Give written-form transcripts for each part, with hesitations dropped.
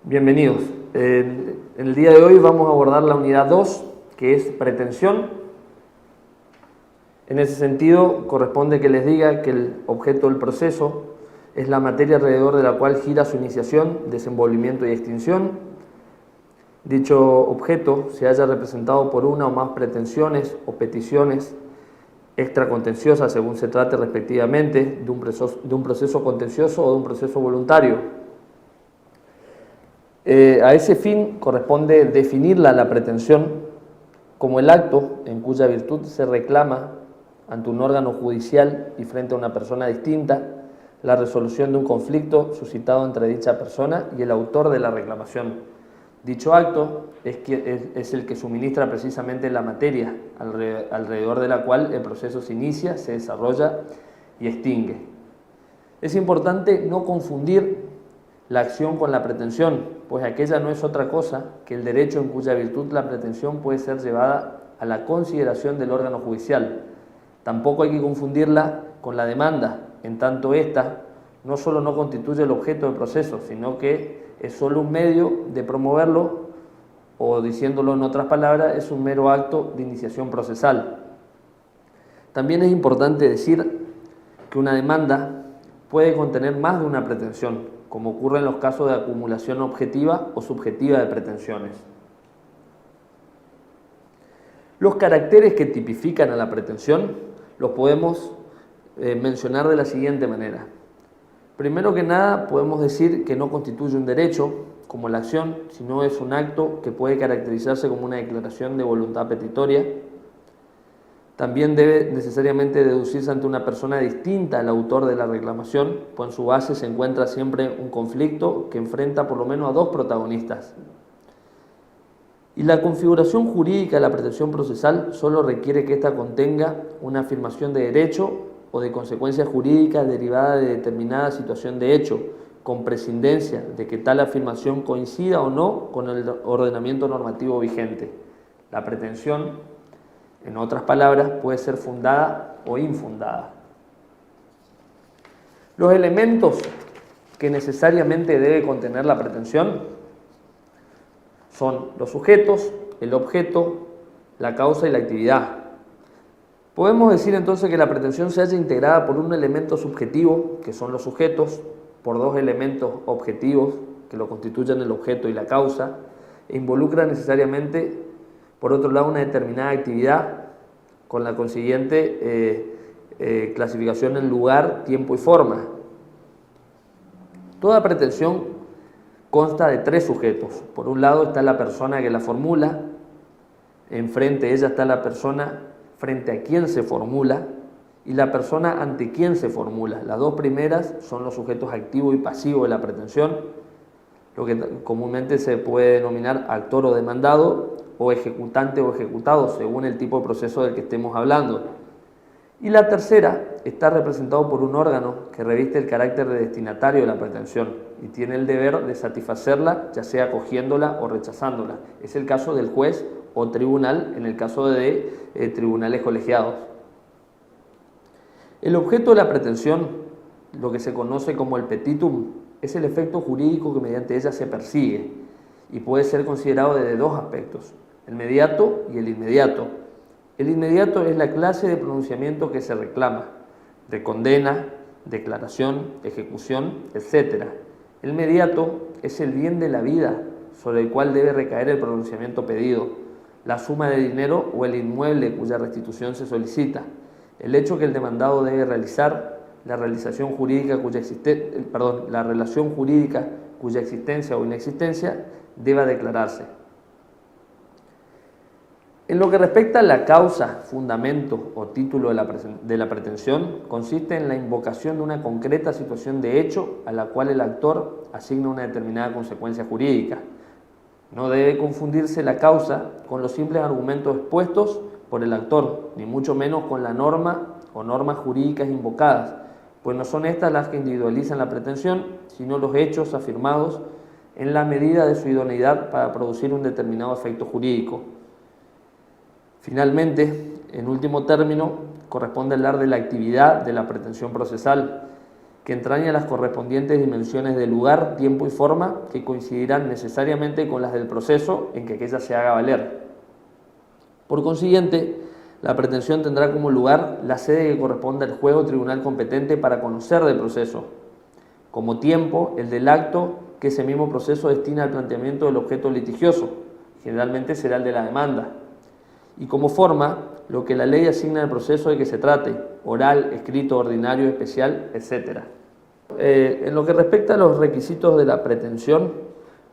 Bienvenidos. En el día de hoy vamos a abordar la unidad 2, que es pretensión. En ese sentido, corresponde que les diga que el objeto del proceso es la materia alrededor de la cual gira su iniciación, desenvolvimiento y extinción. Dicho objeto se haya representado por una o más pretensiones o peticiones extracontenciosas, según se trate respectivamente, de un proceso contencioso o de un proceso voluntario. A ese fin corresponde definirla la pretensión como el acto en cuya virtud se reclama ante un órgano judicial y frente a una persona distinta la resolución de un conflicto suscitado entre dicha persona y el autor de la reclamación. Dicho acto es el que suministra precisamente la materia alrededor de la cual el proceso se inicia, se desarrolla y extingue. Es importante no confundir la acción con la pretensión, pues aquella no es otra cosa que el derecho en cuya virtud la pretensión puede ser llevada a la consideración del órgano judicial. Tampoco hay que confundirla con la demanda, en tanto ésta no solo no constituye el objeto del proceso, sino que es solo un medio de promoverlo, o diciéndolo en otras palabras, es un mero acto de iniciación procesal. También es importante decir que una demanda puede contener más de una pretensión, como ocurre en los casos de acumulación objetiva o subjetiva de pretensiones. Los caracteres que tipifican a la pretensión los podemos mencionar de la siguiente manera. Primero que nada, podemos decir que no constituye un derecho, como la acción, sino es un acto que puede caracterizarse como una declaración de voluntad petitoria. También debe necesariamente deducirse ante una persona distinta al autor de la reclamación, pues en su base se encuentra siempre un conflicto que enfrenta por lo menos a dos protagonistas. Y la configuración jurídica de la pretensión procesal solo requiere que ésta contenga una afirmación de derecho o de consecuencia jurídica derivada de determinada situación de hecho, con prescindencia de que tal afirmación coincida o no con el ordenamiento normativo vigente. La pretensión, en otras palabras, puede ser fundada o infundada. Los elementos que necesariamente debe contener la pretensión son los sujetos, el objeto, la causa y la actividad. Podemos decir entonces que la pretensión se halla integrada por un elemento subjetivo, que son los sujetos, por dos elementos objetivos, que lo constituyen el objeto y la causa, e involucra necesariamente, por otro lado, una determinada actividad, con la consiguiente clasificación en lugar, tiempo y forma. Toda pretensión consta de tres sujetos. Por un lado está la persona que la formula, enfrente de ella está la persona frente a quien se formula y la persona ante quien se formula. Las dos primeras son los sujetos activo y pasivo de la pretensión, lo que comúnmente se puede denominar actor o demandado, o ejecutante o ejecutado, según el tipo de proceso del que estemos hablando. Y la tercera está representado por un órgano que reviste el carácter de destinatario de la pretensión y tiene el deber de satisfacerla, ya sea acogiéndola o rechazándola. Es el caso del juez o tribunal, en el caso de tribunales colegiados. El objeto de la pretensión, lo que se conoce como el petitum, es el efecto jurídico que mediante ella se persigue y puede ser considerado desde dos aspectos: el mediato y el inmediato. El inmediato es la clase de pronunciamiento que se reclama, de condena, declaración, ejecución, etc. El mediato es el bien de la vida sobre el cual debe recaer el pronunciamiento pedido, la suma de dinero o el inmueble cuya restitución se solicita, el hecho que el demandado debe realizar, la relación jurídica cuya existencia o inexistencia deba declararse. En lo que respecta a la causa, fundamento o título de la pretensión, consiste en la invocación de una concreta situación de hecho a la cual el actor asigna una determinada consecuencia jurídica. No debe confundirse la causa con los simples argumentos expuestos por el actor, ni mucho menos con la norma o normas jurídicas invocadas, pues no son estas las que individualizan la pretensión, sino los hechos afirmados en la medida de su idoneidad para producir un determinado efecto jurídico. Finalmente, en último término, corresponde hablar de la actividad de la pretensión procesal, que entraña las correspondientes dimensiones de lugar, tiempo y forma que coincidirán necesariamente con las del proceso en que aquella se haga valer. Por consiguiente, la pretensión tendrá como lugar la sede que corresponda al juez o tribunal competente para conocer del proceso, como tiempo el del acto que ese mismo proceso destina al planteamiento del objeto litigioso, generalmente será el de la demanda, y como forma lo que la ley asigna al proceso de que se trate, oral, escrito, ordinario, especial, etc. En lo que respecta a los requisitos de la pretensión,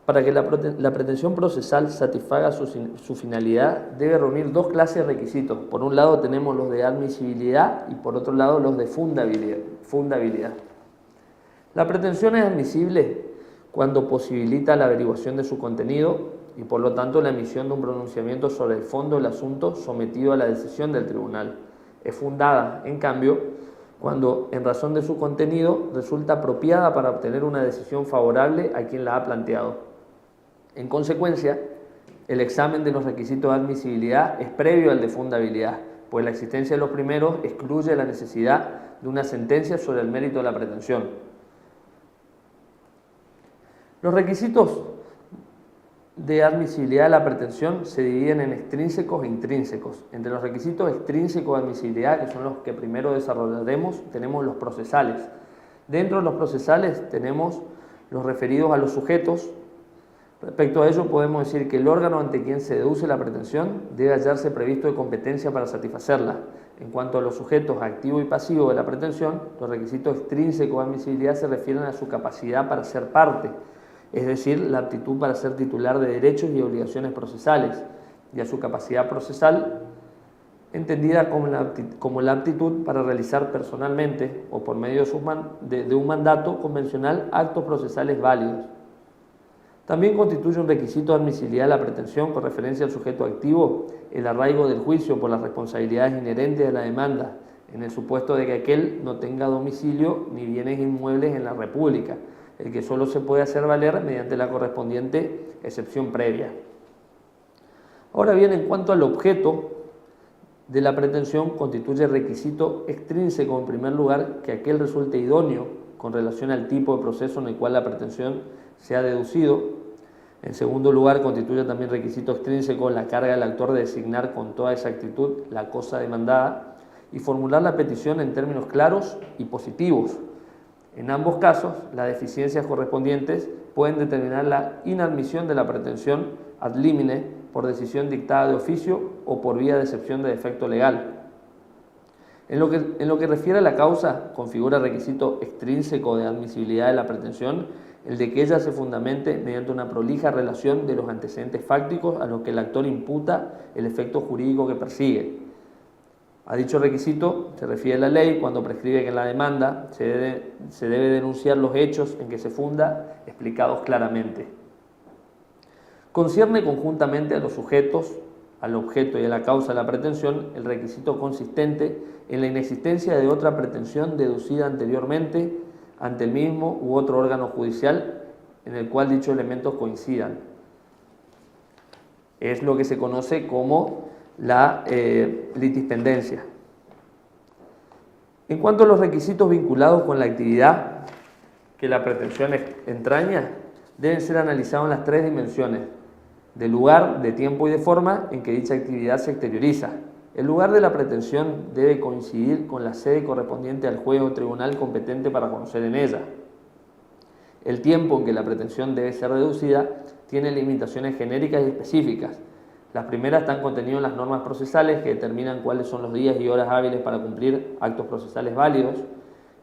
para que la pretensión procesal satisfaga su finalidad, debe reunir dos clases de requisitos. Por un lado tenemos los de admisibilidad y por otro lado los de fundabilidad. La pretensión es admisible cuando posibilita la averiguación de su contenido y por lo tanto la emisión de un pronunciamiento sobre el fondo del asunto sometido a la decisión del tribunal. Es fundada, en cambio, cuando en razón de su contenido resulta apropiada para obtener una decisión favorable a quien la ha planteado. En consecuencia, el examen de los requisitos de admisibilidad es previo al de fundabilidad, pues la existencia de los primeros excluye la necesidad de una sentencia sobre el mérito de la pretensión. Los requisitos de admisibilidad de la pretensión se dividen en extrínsecos e intrínsecos. Entre los requisitos extrínsecos de admisibilidad, que son los que primero desarrollaremos, tenemos los procesales. Dentro de los procesales tenemos los referidos a los sujetos. Respecto a ello podemos decir que el órgano ante quien se deduce la pretensión debe hallarse previsto de competencia para satisfacerla. En cuanto a los sujetos activo y pasivo de la pretensión, los requisitos extrínsecos de admisibilidad se refieren a su capacidad para ser parte, es decir, la aptitud para ser titular de derechos y obligaciones procesales, y a su capacidad procesal, entendida como la aptitud para realizar personalmente o por medio de un mandato convencional actos procesales válidos. También constituye un requisito de admisibilidad de la pretensión con referencia al sujeto activo el arraigo del juicio por las responsabilidades inherentes de la demanda, en el supuesto de que aquel no tenga domicilio ni bienes inmuebles en la República, el que solo se puede hacer valer mediante la correspondiente excepción previa. Ahora bien, en cuanto al objeto de la pretensión, constituye requisito extrínseco en primer lugar que aquel resulte idóneo con relación al tipo de proceso en el cual la pretensión se ha deducido. En segundo lugar, constituye también requisito extrínseco la carga del actor de designar con toda exactitud la cosa demandada y formular la petición en términos claros y positivos. En ambos casos, las deficiencias correspondientes pueden determinar la inadmisión de la pretensión ad limine por decisión dictada de oficio o por vía de excepción de defecto legal. En lo que refiere a la causa, configura requisito extrínseco de admisibilidad de la pretensión el de que ella se fundamente mediante una prolija relación de los antecedentes fácticos a los que el actor imputa el efecto jurídico que persigue. A dicho requisito se refiere la ley cuando prescribe que en la demanda se debe denunciar los hechos en que se funda explicados claramente. Concierne conjuntamente a los sujetos, al objeto y a la causa de la pretensión el requisito consistente en la inexistencia de otra pretensión deducida anteriormente ante el mismo u otro órgano judicial en el cual dichos elementos coincidan. Es lo que se conoce como la litispendencia. En cuanto a los requisitos vinculados con la actividad que la pretensión entraña, deben ser analizados en las tres dimensiones: de lugar, de tiempo y de forma en que dicha actividad se exterioriza. El lugar de la pretensión debe coincidir con la sede correspondiente al juez o tribunal competente para conocer en ella. El tiempo en que la pretensión debe ser reducida tiene limitaciones genéricas y específicas. Las primeras están contenidas en las normas procesales que determinan cuáles son los días y horas hábiles para cumplir actos procesales válidos,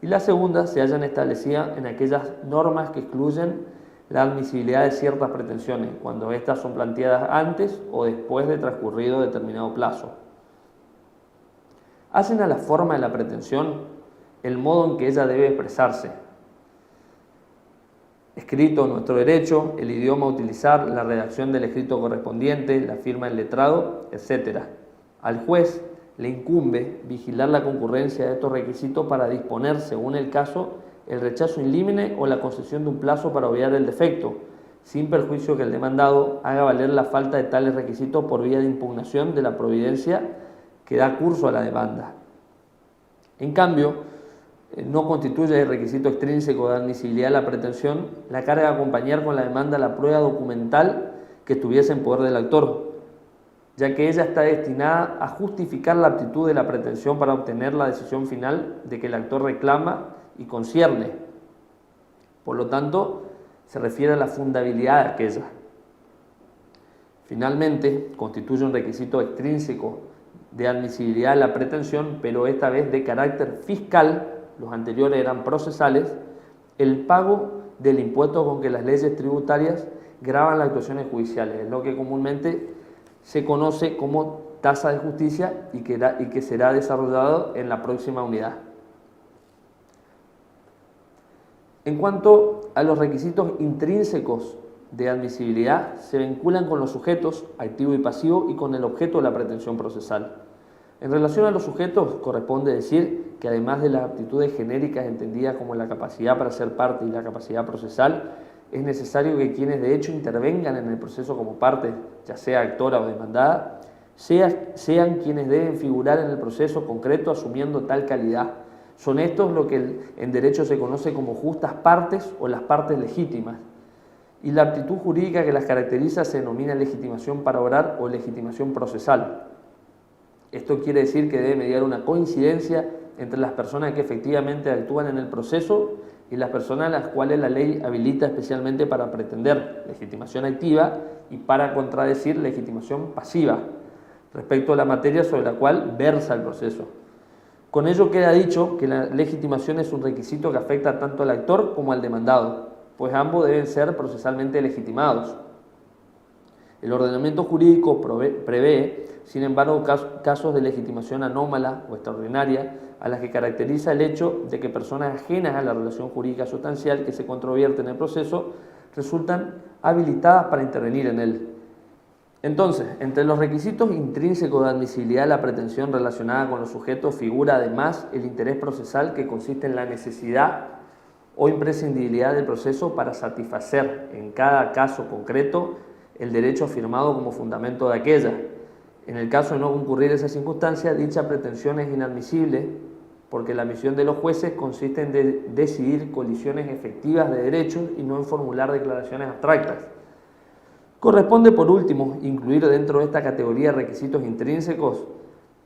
y las segundas se hallan establecidas en aquellas normas que excluyen la admisibilidad de ciertas pretensiones, cuando éstas son planteadas antes o después de transcurrido determinado plazo. Hacen a la forma de la pretensión el modo en que ella debe expresarse. Escrito nuestro derecho, el idioma a utilizar, la redacción del escrito correspondiente, la firma del letrado, etc. Al juez le incumbe vigilar la concurrencia de estos requisitos para disponer, según el caso, el rechazo in limine o la concesión de un plazo para obviar el defecto, sin perjuicio que el demandado haga valer la falta de tales requisitos por vía de impugnación de la providencia que da curso a la demanda. En cambio, no constituye el requisito extrínseco de admisibilidad de la pretensión la carga a acompañar con la demanda la prueba documental que estuviese en poder del actor, ya que ella está destinada a justificar la aptitud de la pretensión para obtener la decisión final de que el actor reclama y concierne. Por lo tanto, se refiere a la fundabilidad de aquella. Finalmente, constituye un requisito extrínseco de admisibilidad de la pretensión, pero esta vez de carácter fiscal, los anteriores eran procesales, el pago del impuesto con que las leyes tributarias gravan las actuaciones judiciales, es lo que comúnmente se conoce como tasa de justicia y que será desarrollado en la próxima unidad. En cuanto a los requisitos intrínsecos de admisibilidad, se vinculan con los sujetos, activo y pasivo, y con el objeto de la pretensión procesal. En relación a los sujetos, corresponde decir que además de las aptitudes genéricas entendidas como la capacidad para ser parte y la capacidad procesal, es necesario que quienes de hecho intervengan en el proceso como parte, ya sea actora o demandada, sean quienes deben figurar en el proceso concreto asumiendo tal calidad. Son estos lo que en derecho se conoce como justas partes o las partes legítimas. Y la aptitud jurídica que las caracteriza se denomina legitimación para obrar o legitimación procesal. Esto quiere decir que debe mediar una coincidencia entre las personas que efectivamente actúan en el proceso y las personas a las cuales la ley habilita especialmente para pretender legitimación activa y para contradecir legitimación pasiva respecto a la materia sobre la cual versa el proceso. Con ello queda dicho que la legitimación es un requisito que afecta tanto al actor como al demandado, pues ambos deben ser procesalmente legitimados. El ordenamiento jurídico prevé, sin embargo, casos de legitimación anómala o extraordinaria, a las que caracteriza el hecho de que personas ajenas a la relación jurídica sustancial que se controvierte en el proceso resultan habilitadas para intervenir en él. Entonces, entre los requisitos intrínsecos de admisibilidad de la pretensión relacionada con los sujetos figura además el interés procesal, que consiste en la necesidad o imprescindibilidad del proceso para satisfacer en cada caso concreto el derecho afirmado como fundamento de aquella. En el caso de no concurrir esa circunstancia, dicha pretensión es inadmisible porque la misión de los jueces consiste en decidir colisiones efectivas de derechos y no en formular declaraciones abstractas. Corresponde, por último, incluir dentro de esta categoría de requisitos intrínsecos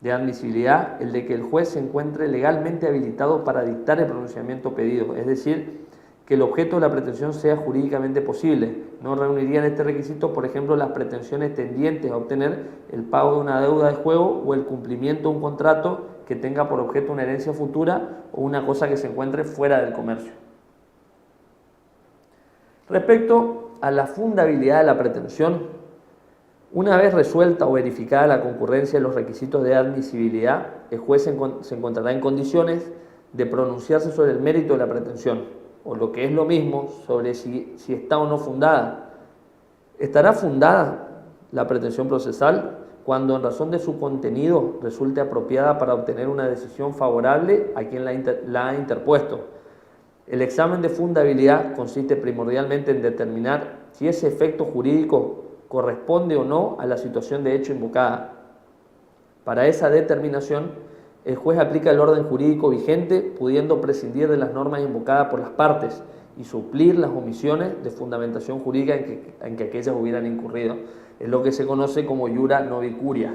de admisibilidad el de que el juez se encuentre legalmente habilitado para dictar el pronunciamiento pedido, es decir, que el objeto de la pretensión sea jurídicamente posible. No reunirían este requisito, por ejemplo, las pretensiones tendientes a obtener el pago de una deuda de juego o el cumplimiento de un contrato que tenga por objeto una herencia futura o una cosa que se encuentre fuera del comercio. Respecto a la fundabilidad de la pretensión, una vez resuelta o verificada la concurrencia de los requisitos de admisibilidad, el juez se encontrará en condiciones de pronunciarse sobre el mérito de la pretensión, o lo que es lo mismo, sobre si está o no fundada. ¿Estará fundada la pretensión procesal cuando en razón de su contenido resulte apropiada para obtener una decisión favorable a quien la ha interpuesto? El examen de fundabilidad consiste primordialmente en determinar si ese efecto jurídico corresponde o no a la situación de hecho invocada. Para esa determinación, el juez aplica el orden jurídico vigente, pudiendo prescindir de las normas invocadas por las partes y suplir las omisiones de fundamentación jurídica en que aquellas hubieran incurrido. Es lo que se conoce como iura novi curia.